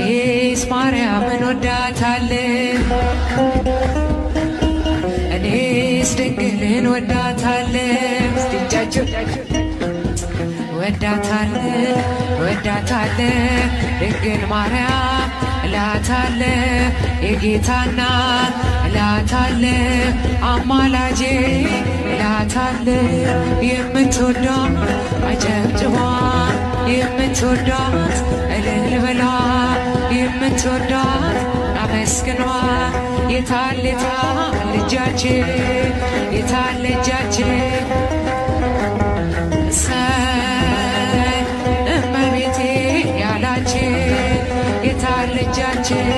እኔስ ማርያምን ወዳታለሁ እኔስ ድንግልን ወዳታለሁ እጃችሁ ወዳታለሁ ድንግል ማርያም እላታለሁ የጌታ እናት እላታለሁ አማላጄ እላታለሁ የምትወዳት አጨብጭባ የምትወዳት እልል በላ የምትወዳት አመስግኗ የታለ እጃችን የታለ እጃችን እመቤቴ ያላችን የታለ እጃችን